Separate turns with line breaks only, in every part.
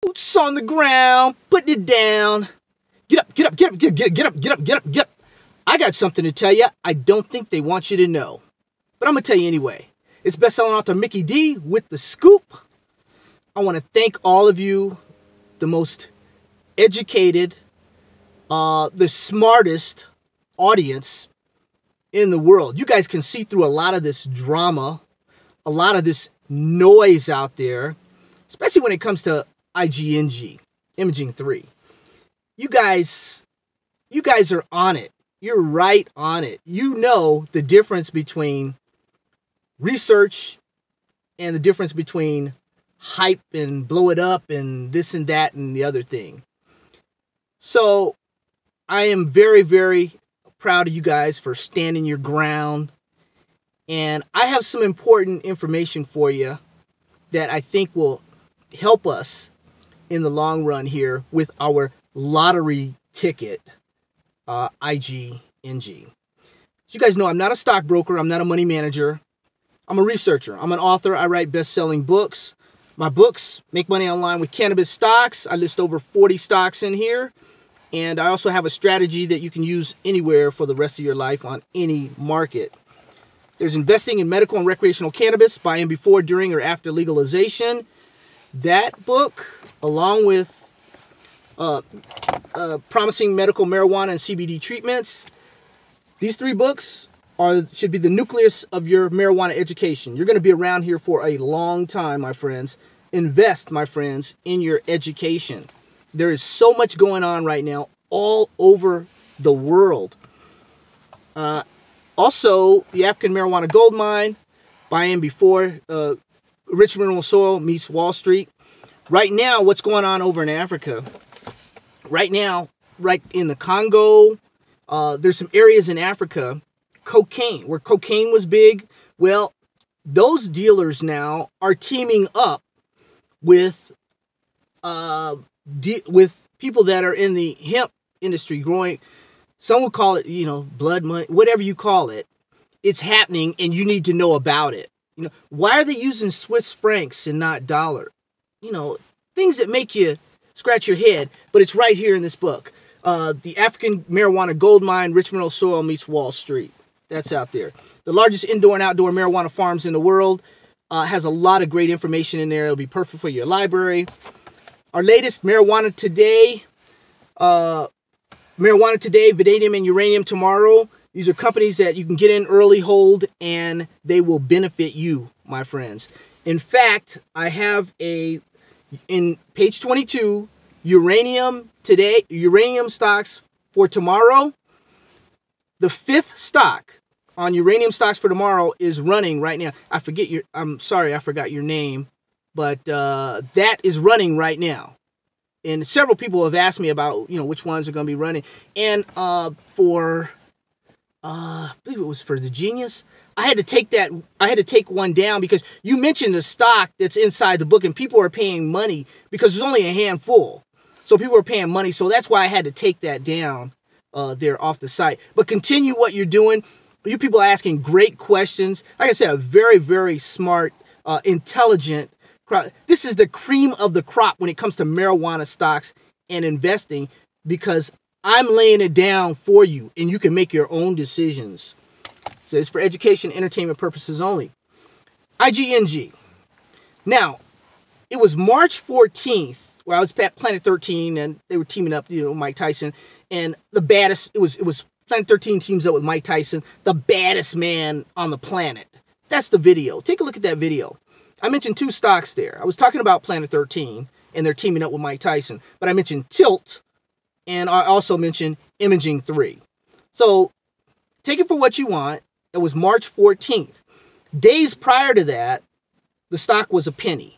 Boots on the ground, putting it down. Get up, get up, get up, get up, get up, get up, get up, get up. I got something to tell you I don't think they want you to know. But I'm going to tell you anyway. It's best-selling author Mickey D with the scoop. I want to thank all of you, the most educated, the smartest audience in the world. You guys can see through a lot of this drama, a lot of this noise out there, especially when it comes to IGNG, Imaging3. You guys are on it. You're right on it. You know the difference between research and the difference between hype and blow it up and this and that and the other thing. So I am very, very proud of you guys for standing your ground. And I have some important information for you that I think will help us in the long run here with our lottery ticket, IGNG. As you guys know, I'm not a stockbroker. I'm not a money manager. I'm a researcher. I'm an author. I write best-selling books. My books make money online with cannabis stocks. I list over 40 stocks in here. And I also have a strategy that you can use anywhere for the rest of your life on any market. There's investing in medical and recreational cannabis, buying before, during, or after legalization. That book, along with promising medical marijuana and CBD treatments. These three books should be the nucleus of your marijuana education. You're going to be around here for a long time, my friends. Invest, my friends, in your education. There is so much going on right now all over the world. Also, the African marijuana gold mine, buying before, rich mineral soil meets Wall Street. Right now, what's going on over in Africa? Right now, right in the Congo, there's some areas in Africa, cocaine, where cocaine was big. Well, those dealers now are teaming up with people that are in the hemp industry growing. Some would call it, blood money, whatever you call it. It's happening, and you need to know about it. Why are they using Swiss francs and not dollar? Things that make you scratch your head, but it's right here in this book. The African marijuana gold mine, rich mineral soil meets Wall Street. That's out there. The largest indoor and outdoor marijuana farms in the world. Has a lot of great information in there. It'll be perfect for your library. Our latest, Marijuana Today, Vanadium and Uranium Tomorrow. These are companies that you can get in early, hold, and they will benefit you, my friends. In fact, I have in page 22, Uranium Today, Uranium stocks for tomorrow. The fifth stock on uranium stocks for tomorrow is running right now. I'm sorry, I forgot your name, but that is running right now. And several people have asked me about, which ones are going to be running. And I believe it was for the Genius. I had to take one down because you mentioned the stock that's inside the book and people are paying money because there's only a handful. So people are paying money. So that's why I had to take that down there off the site. But continue what you're doing. You people are asking great questions. Like I said, a very, very smart, intelligent crowd. This is the cream of the crop when it comes to marijuana stocks and investing because I'm laying it down for you and you can make your own decisions. So it's for education, entertainment purposes only. IGNG. Now, it was March 14th where I was at Planet 13 and they were teaming up, Mike Tyson. And the baddest, it was Planet 13 teams up with Mike Tyson, the baddest man on the planet. That's the video. Take a look at that video. I mentioned two stocks there. I was talking about Planet 13 and they're teaming up with Mike Tyson. But I mentioned Tilt and I also mentioned Imaging3. So take it for what you want. It was March 14th. Days prior to that, the stock was a penny.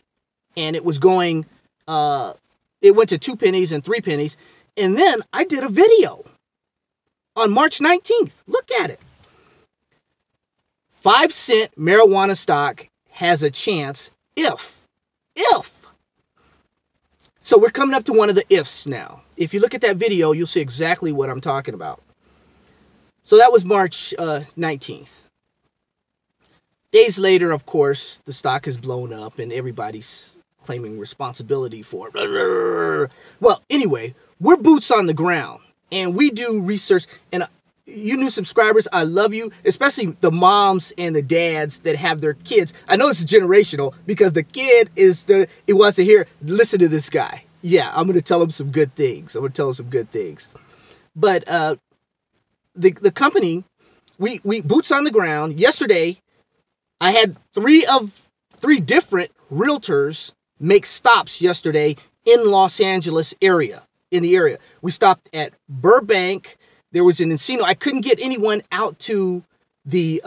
And it was going, it went to 2 pennies and 3 pennies. And then I did a video on March 19th. Look at it. 5-cent marijuana stock has a chance if. So we're coming up to one of the ifs now. If you look at that video, you'll see exactly what I'm talking about. So that was March 19th. Days later, of course, the stock has blown up and everybody's claiming responsibility for it. Well, anyway, we're boots on the ground, and we do research. And you new subscribers, I love you, especially the moms and the dads that have their kids. I know it's generational because the kid he wants to listen to this guy. Yeah, I'm going to tell him some good things. But the company, we boots on the ground. Yesterday, I had three different realtors make stops yesterday in Los Angeles area, in the area. We stopped at Burbank. There was an Encino. I couldn't get anyone out to the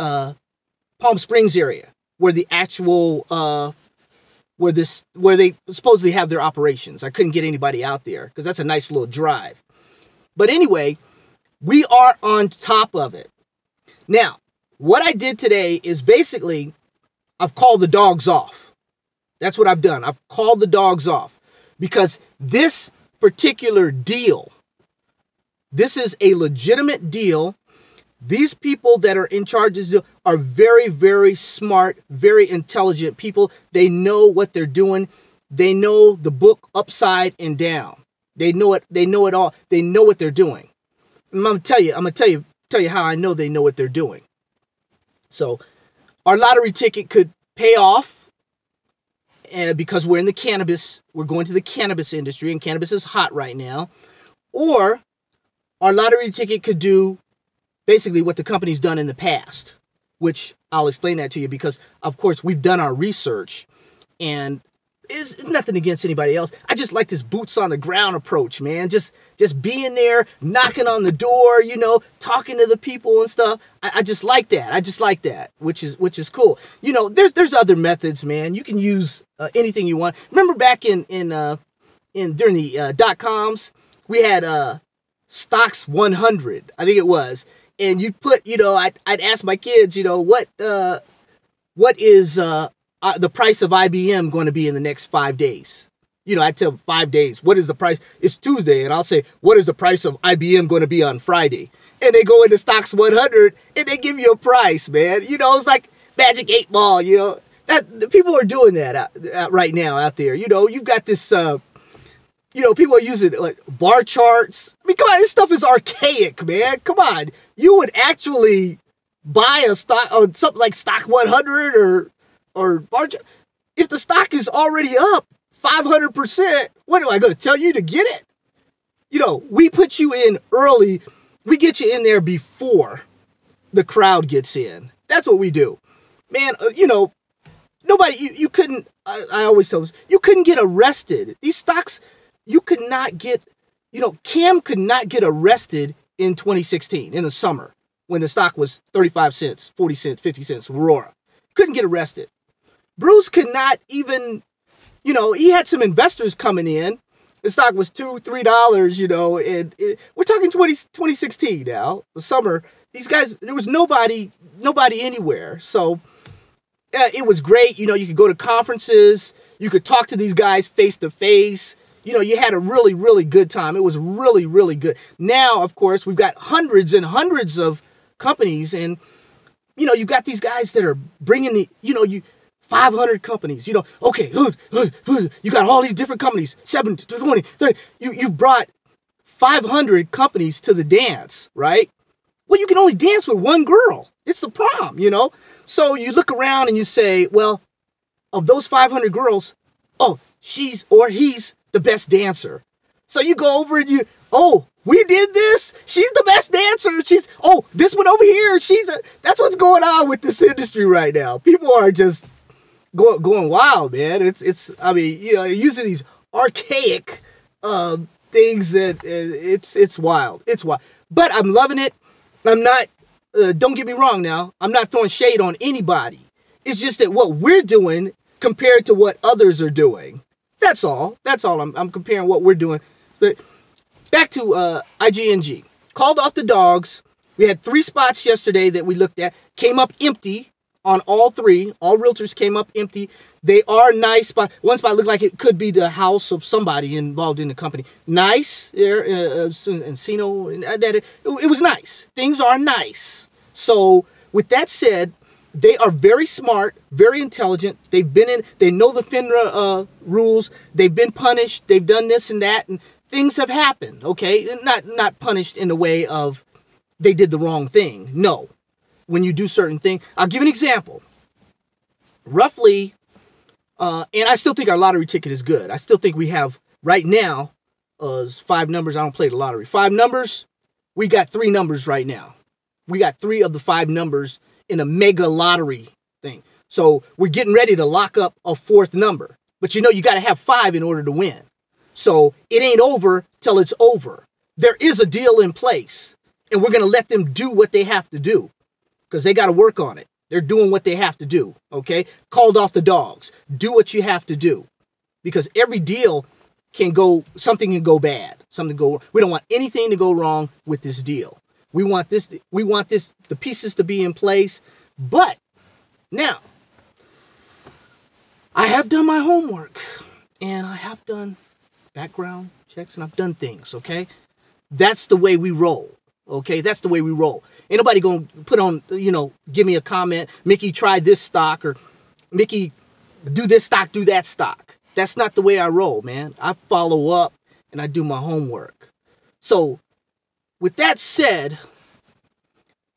Palm Springs area where the actual where they supposedly have their operations. I couldn't get anybody out there because that's a nice little drive. But anyway, we are on top of it. Now, what I did today is basically I've called the dogs off. That's what I've done. I've called the dogs off because this particular deal, this is a legitimate deal. These people that are in charge of this deal are very, very smart, very intelligent people. They know what they're doing. They know the book upside and down. They know it. They know it all. They know what they're doing. And I'm gonna tell you how I know they know what they're doing. So our lottery ticket could pay off because we're in the cannabis. We're going to the cannabis industry, and cannabis is hot right now. Or our lottery ticket could do basically what the company's done in the past, which I'll explain that to you because, of course, we've done our research, and it's nothing against anybody else. I just like this boots on the ground approach, man. Just being there, knocking on the door, talking to the people and stuff. I just like that. Which is cool. There's other methods, man. You can use anything you want. Remember back during the .coms, we had stocks 100, I think it was. And you put, I'd ask my kids, what is the price of IBM going to be in the next 5 days? I'd tell them 5 days. What is the price? It's Tuesday. And I'll say, what is the price of IBM going to be on Friday? And they go into stocks 100 and they give you a price, man. It's like Magic 8 Ball, that the people are doing that right now out there. You've got this, people are using like bar charts. I mean, come on, this stuff is archaic, man. Come on. You would actually buy a stock on something like stock 100 or bar chart. If the stock is already up 500%, what am I going to tell you to get it? We put you in early. We get you in there before the crowd gets in. That's what we do. Man, nobody, you couldn't, I always tell this, you couldn't get arrested. These stocks, you could not get, Cam could not get arrested in 2016, in the summer, when the stock was 35 cents, 40 cents, 50 cents, Aurora. Couldn't get arrested. Bruce could not even, he had some investors coming in. The stock was $2, $3, and we're talking 2016 now, the summer. These guys, there was nobody anywhere. So it was great. You could go to conferences. You could talk to these guys face to face. You had a really, really good time. It was really, really good. Now, of course, we've got hundreds and hundreds of companies, and, you got these guys that are bringing 500 companies, okay, you got all these different companies, 7, 20, 30. You've brought 500 companies to the dance, right? Well, you can only dance with one girl. It's the prom, So you look around and you say, well, of those 500 girls, she's or he's the best dancer. So you go over and we did this. She's the best dancer. This one over here. That's what's going on with this industry right now. People are just going wild, man. Using these archaic things that it's wild. It's wild. But I'm loving it. I'm not, don't get me wrong now. I'm not throwing shade on anybody. It's just that what we're doing compared to what others are doing. That's all. I'm comparing what we're doing. But back to IGNG. Called off the dogs. We had 3 spots yesterday that we looked at. Came up empty on all 3. All realtors came up empty. They are nice spots. One spot looked like it could be the house of somebody involved in the company. Nice. There, Encino. It was nice. Things are nice. So with that said, They are very smart, very intelligent. They know the FINRA rules. They've been punished. They've done this and that, and things have happened. Okay, not punished in the way of they did the wrong thing. No, when you do certain things, I'll give an example. Roughly, and I still think our lottery ticket is good. I still think we have right now 5 numbers. I don't play the lottery. 5 numbers. We got 3 numbers right now. We got 3 of the 5 numbers in a mega lottery thing. So we're getting ready to lock up a 4th number. But you know, you got to have 5 in order to win. So it ain't over till it's over. There is a deal in place. And we're going to let them do what they have to do. Because they got to work on it. They're doing what they have to do. Okay? Called off the dogs. Do what you have to do. Because every deal something can go bad. We don't want anything to go wrong with this deal. We want the pieces to be in place. But now, I have done my homework and I have done background checks and I've done things, okay? That's the way we roll, okay? That's the way we roll. Ain't nobody gonna put on, give me a comment, Mickey, try this stock, or Mickey, do this stock, do that stock. That's not the way I roll, man. I follow up and I do my homework. So, with that said,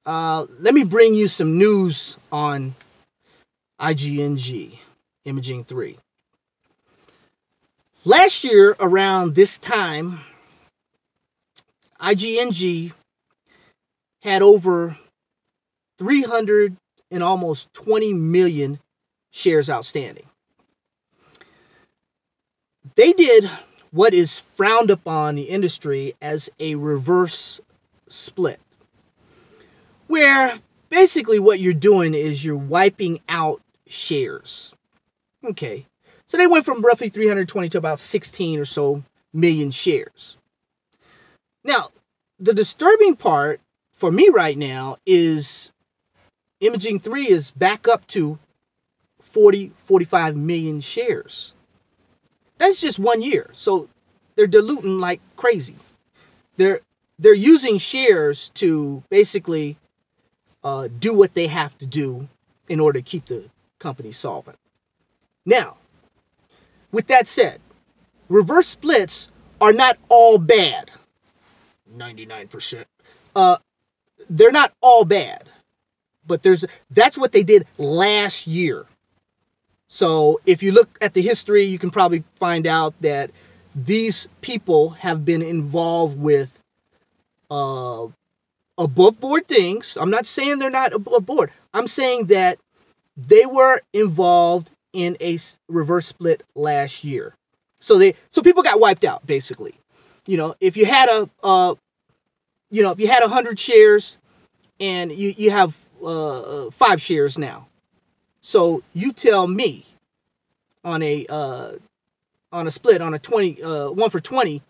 let me bring you some news on IGNG, Imaging3. Last year, around this time, IGNG had over 300 and almost 20 million shares outstanding. They did what is frowned upon in the industry as a reverse split, where basically what you're doing is you're wiping out shares. Okay, so they went from roughly 320 to about 16 or so million shares. Now, the disturbing part for me right now is Imaging3 is back up to 45 million shares. That's just 1 year. So they're diluting like crazy. They're using shares to basically do what they have to do in order to keep the company solvent. Now, with that said, reverse splits are not all bad. 99%. They're not all bad. But that's what they did last year. So if you look at the history, you can probably find out that these people have been involved with above board things. I'm not saying they're not above board. I'm saying that they were involved in a reverse split last year. So people got wiped out, basically. If you had if you had 100 shares and you have 5 shares now. So you tell me on a split, on a 20, 1 for 20,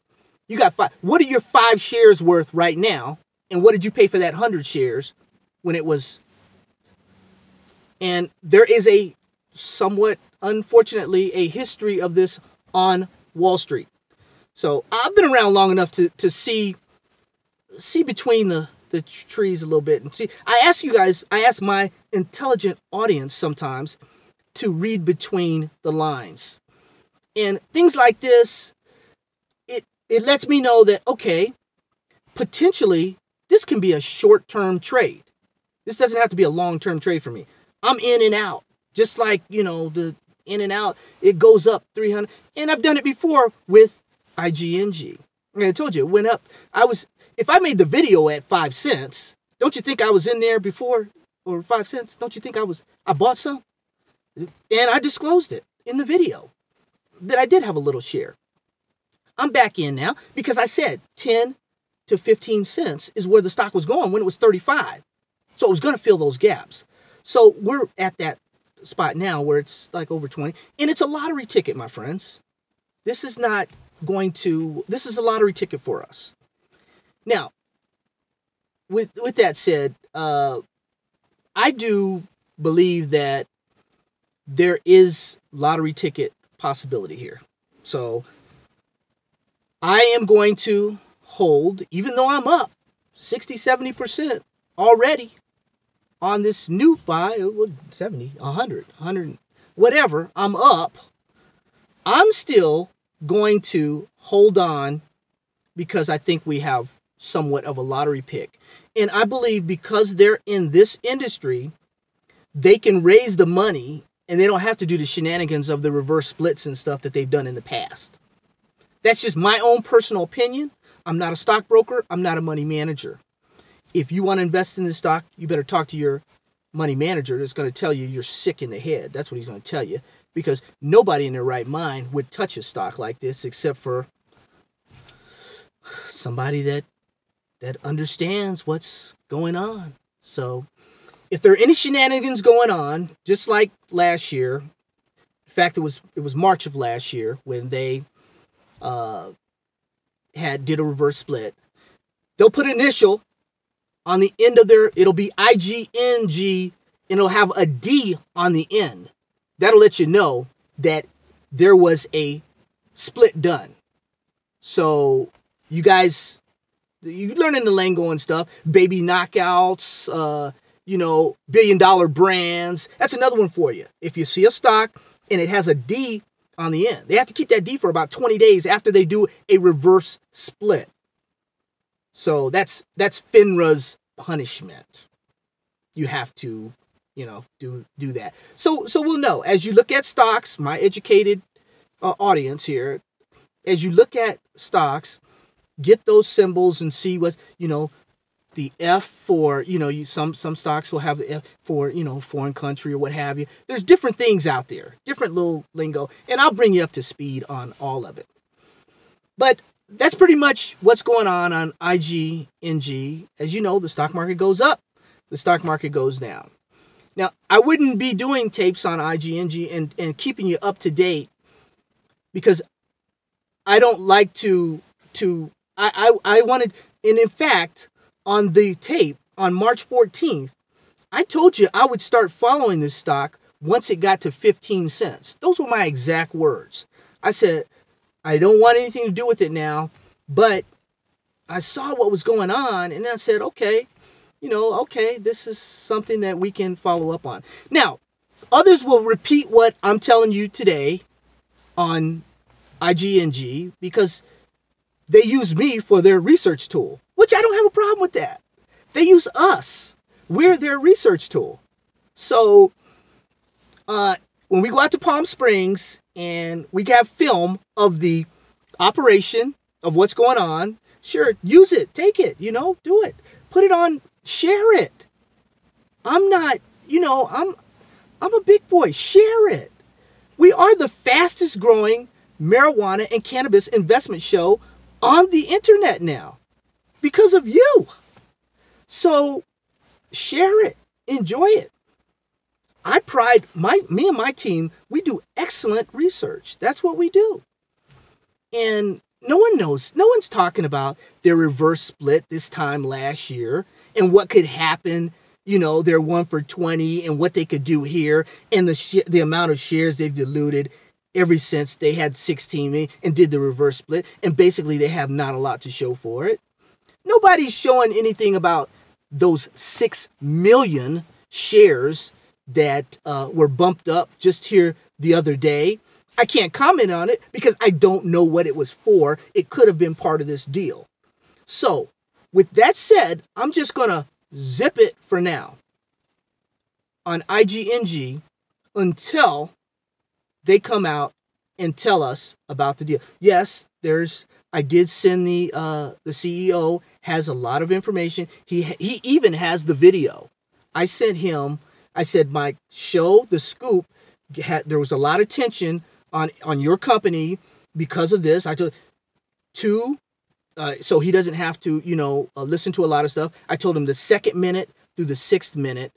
you got 5. What are your 5 shares worth right now? And what did you pay for that 100 shares when it was? And there is somewhat, unfortunately, a history of this on Wall Street. So I've been around long enough to see between the trees a little bit and see. I ask my intelligent audience sometimes to read between the lines. And things like this, it lets me know that, okay, potentially this can be a short-term trade. This doesn't have to be a long-term trade for me. I'm in and out. Just like, the in and out, it goes up 300. And I've done it before with IGNG. I told you, it went up. If I made the video at 5 cents, don't you think I was in there before? Or 5 cents? Don't you think I bought some? And I disclosed it in the video that I did have a little share. I'm back in now because I said 10 to 15 cents is where the stock was going when it was 35. So it was going to fill those gaps. So we're at that spot now where it's like over 20. And it's a lottery ticket, my friends. This is a lottery ticket for us. Now, with that said, I do believe that there is lottery ticket possibility here. So I am going to hold, even though I'm up 60, 70% already. on this new buy, 70, 100, 100, whatever, I'm up. I'm still going to hold on because I think we have somewhat of a lottery pick. And I believe because they're in this industry, they can raise the money and they don't have to do the shenanigans of the reverse splits and stuff that they've done in the past. That's just my own personal opinion. I'm not a stockbroker. I'm not a money manager. If you want to invest in this stock, you better talk to your money manager that's going to tell you you're sick in the head. That's what he's going to tell you, because nobody in their right mind would touch a stock like this except for somebody that understands what's going on. So if there are any shenanigans going on, just like last year, in fact, it was March of last year when they did a reverse split, they'll put an initial on the end of it'll be IGNG, and it'll have a D on the end. That'll let you know that there was a split done. So you guys, you learning the lingo and stuff, baby knockouts, $1 billion brands. That's another one for you. If you see a stock and it has a D on the end, they have to keep that D for about 20 days after they do a reverse split. So that's FINRA's punishment. You have to, do that. So we'll know as you look at stocks, my educated audience here, as you look at stocks, get those symbols and see what's, the F for, some stocks will have the F for, foreign country or what have you. There's different things out there, different little lingo, and I'll bring you up to speed on all of it. But that's pretty much what's going on IGNG. As you know, the stock market goes up, the stock market goes down. Now, I wouldn't be doing tapes on IGNG and keeping you up to date because I don't like I wanted, and in fact, on the tape on March 14th, I told you I would start following this stock once it got to 15 cents. Those were my exact words. I said, I don't want anything to do with it now, but I saw what was going on, and then I said, okay, this is something that we can follow up on. Now, others will repeat what I'm telling you today on IGNG because they use me for their research tool, which I don't have a problem with that. They use us. We're their research tool. So when we go out to Palm Springs and we have film of the operation of what's going on, sure, use it, take it, do it. Put it on, share it. I'm not, I'm a big boy. Share it. We are the fastest growing marijuana and cannabis investment show on the internet now because of you. So share it, enjoy it. I pride me and my team, we do excellent research. That's what we do. And no one knows, no one's talking about their reverse split this time last year and what could happen, their 1 for 20 and what they could do here and the amount of shares they've diluted ever since they had 16 million and did the reverse split. And basically they have not a lot to show for it. Nobody's showing anything about those 6 million shares that were bumped up just here the other day. I can't comment on it because I don't know what it was for. It could have been part of this deal. So with that said, I'm just going to zip it for now on IGNG until they come out and tell us about the deal. Yes, I did send the CEO has a lot of information. He even has the video. I sent him, I said, Mike, show the scoop. There was a lot of tension on your company because of this. I told so he doesn't have to, listen to a lot of stuff. I told him the 2nd minute through the 6th minute,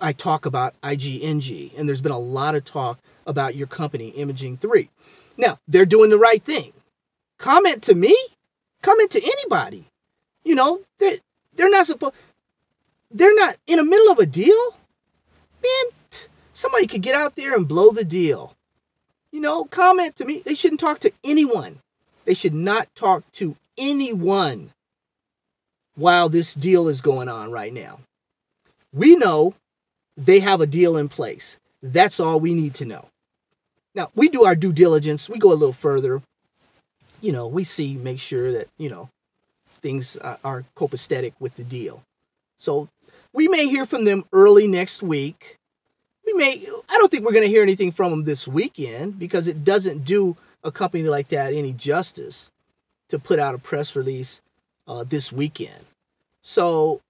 I talk about IGNG, and there's been a lot of talk about your company, Imaging3. Now, they're doing the right thing. Comment to me, comment to anybody. They're not in the middle of a deal. Man, somebody could get out there and blow the deal. Comment to me. They shouldn't talk to anyone. They should not talk to anyone while this deal is going on right now. We know they have a deal in place. That's all we need to know. Now, we do our due diligence. We go a little further. We see, make sure that, things are copacetic with the deal. So we may hear from them early next week. I don't think we're going to hear anything from them this weekend, because it doesn't do a company like that any justice to put out a press release this weekend. So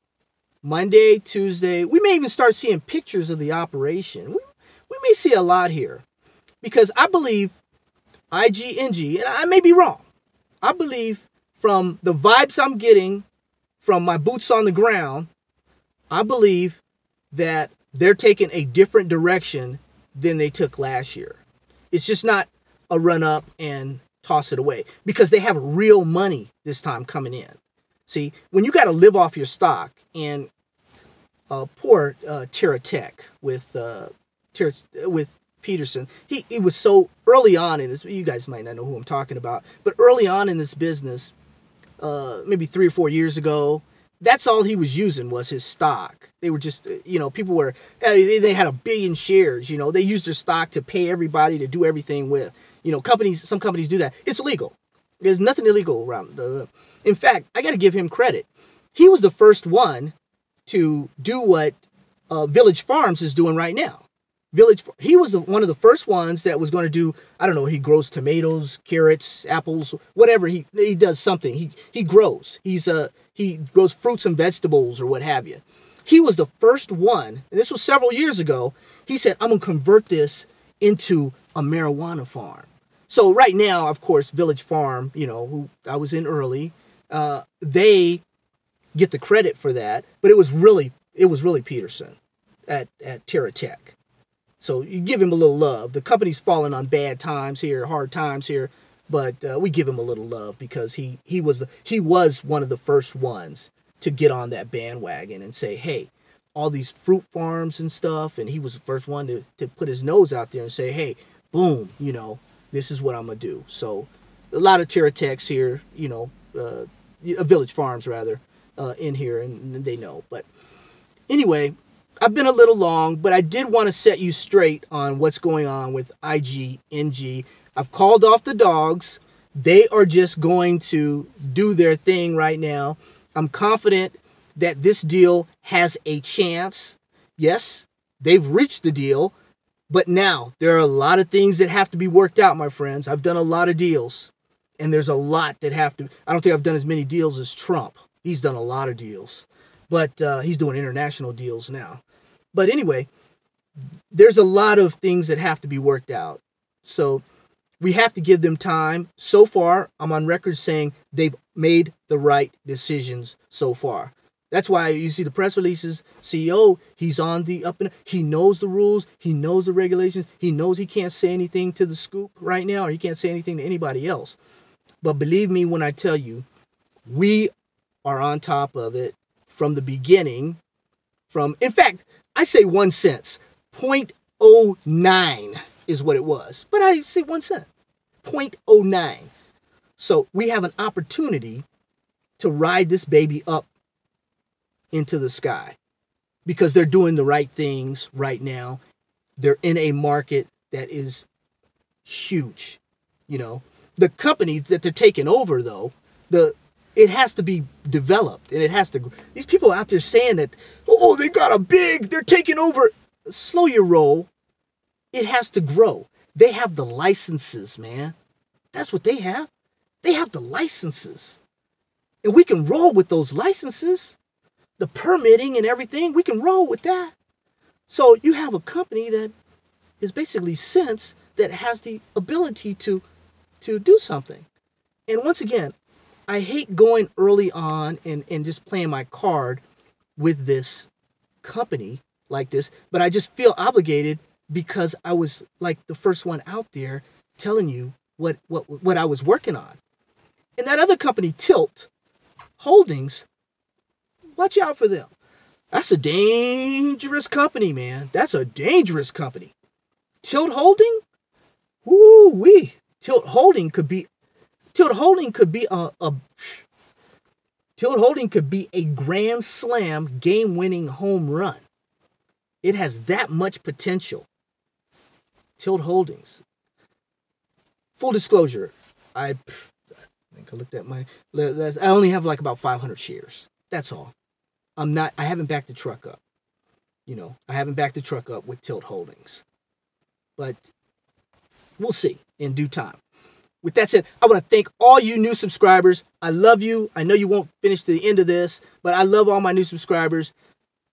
Monday, Tuesday, we may even start seeing pictures of the operation. We may see a lot here, because I believe IGNG, and I may be wrong, I believe from the vibes I'm getting from my boots on the ground, I believe that they're taking a different direction than they took last year. It's just not a run up and toss it away, because they have real money this time coming in. See, when you got to live off your stock, and poor Terra Tech with Peterson, he was so early on in this. You guys might not know who I'm talking about, but early on in this business, maybe 3 or 4 years ago, that's all he was using was his stock. They were just, people were, they had 1 billion shares, they used their stock to pay everybody to do everything with. Some companies do that. It's illegal. There's nothing illegal around. In fact, I got to give him credit. He was the first one to do what Village Farms is doing right now. He was one of the first ones that was going to do, I don't know, he grows tomatoes, carrots, apples, whatever. He does something. He grows. He grows fruits and vegetables or what have you. He was the first one, and this was several years ago. He said, I'm going to convert this into a marijuana farm. So right now, of course, Village Farm, who I was in early, they get the credit for that, but it was really Peterson at Terra Tech. So you give him a little love. The company's fallen on bad times here, hard times here, but we give him a little love, because he was one of the first ones to get on that bandwagon and say, hey, all these fruit farms and stuff, and he was the first one to put his nose out there and say, hey, boom, this is what I'm gonna do. So a lot of Terra Techs here, Village Farms rather, in here, and they know. But anyway, I've been a little long, but I did want to set you straight on what's going on with IGNG. I've called off the dogs. They are just going to do their thing right now. I'm confident that this deal has a chance. Yes, they've reached the deal, but now there are a lot of things that have to be worked out, my friends. I've done a lot of deals, and there's a lot that have to. I don't think I've done as many deals as Trump. He's done a lot of deals, but he's doing international deals now. But anyway, there's a lot of things that have to be worked out. So we have to give them time. So far, I'm on record saying they've made the right decisions so far. That's why you see the press releases. CEO, he's on the up and he knows the rules. He knows the regulations. He knows he can't say anything to the scoop right now, or he can't say anything to anybody else. But believe me when I tell you, we are on top of it from the beginning. In fact, I say 1 cent. 0.09 is what it was. But I say 1 cent. 0.09. So we have an opportunity to ride this baby up into the sky, because they're doing the right things right now. They're in a market that is huge. The companies that they're taking over, though, it has to be developed, and it has to. These people out there saying that, oh, they're taking over. Slow your roll. It has to grow. They have the licenses, man. That's what they have. They have the licenses, and we can roll with those licenses, the permitting and everything. We can roll with that. So you have a company that is basically sense that has the ability to do something. And once again, I hate going early on and just playing my card with this company like this, but I just feel obligated, because I was like the first one out there telling you what I was working on. And that other company, Tilt Holdings, watch out for them. That's a dangerous company, man. That's a dangerous company. Tilt Holding? Woo-wee. Tilt Holding could be a grand slam game-winning home run. It has that much potential. Tilt Holdings. Full disclosure, I think I looked at my, I only have like about 500 shares. That's all. I haven't backed the truck up. You know, I haven't backed the truck up with Tilt Holdings. But we'll see in due time. With that said, I want to thank all you new subscribers. I love you. I know you won't finish to the end of this, but I love all my new subscribers.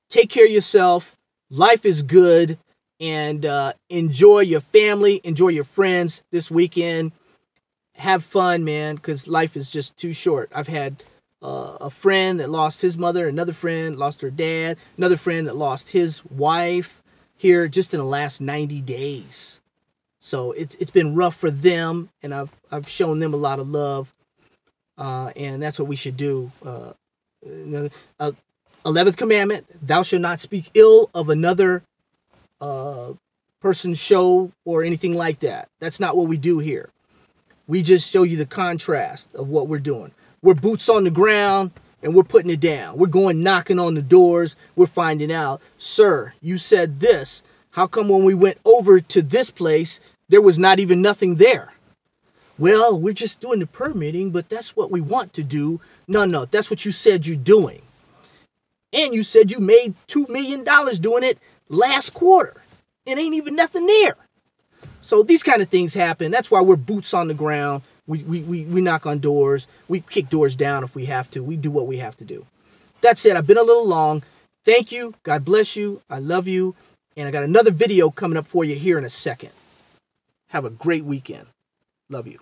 Take care of yourself. Life is good. And enjoy your family. Enjoy your friends this weekend. Have fun, man, because life is just too short. I've had a friend that lost his mother. Another friend lost her dad. Another friend that lost his wife here just in the last 90 days. So it's been rough for them, and I've shown them a lot of love, and that's what we should do. 11th commandment: thou shalt not speak ill of another person's show or anything like that. That's not what we do here. We just show you the contrast of what we're doing. We're boots on the ground, and we're putting it down. We're going knocking on the doors. We're finding out, sir, you said this. How come when we went over to this place, there was not even nothing there? Well, we're just doing the permitting, but that's what we want to do. No, that's what you said you're doing. And you said you made $2 million doing it last quarter. It ain't even nothing there. So these kind of things happen. That's why we're boots on the ground. We knock on doors. We kick doors down if we have to. We do what we have to do. That said, I've been a little long. Thank you. God bless you. I love you. And I got another video coming up for you here in a second. Have a great weekend. Love you.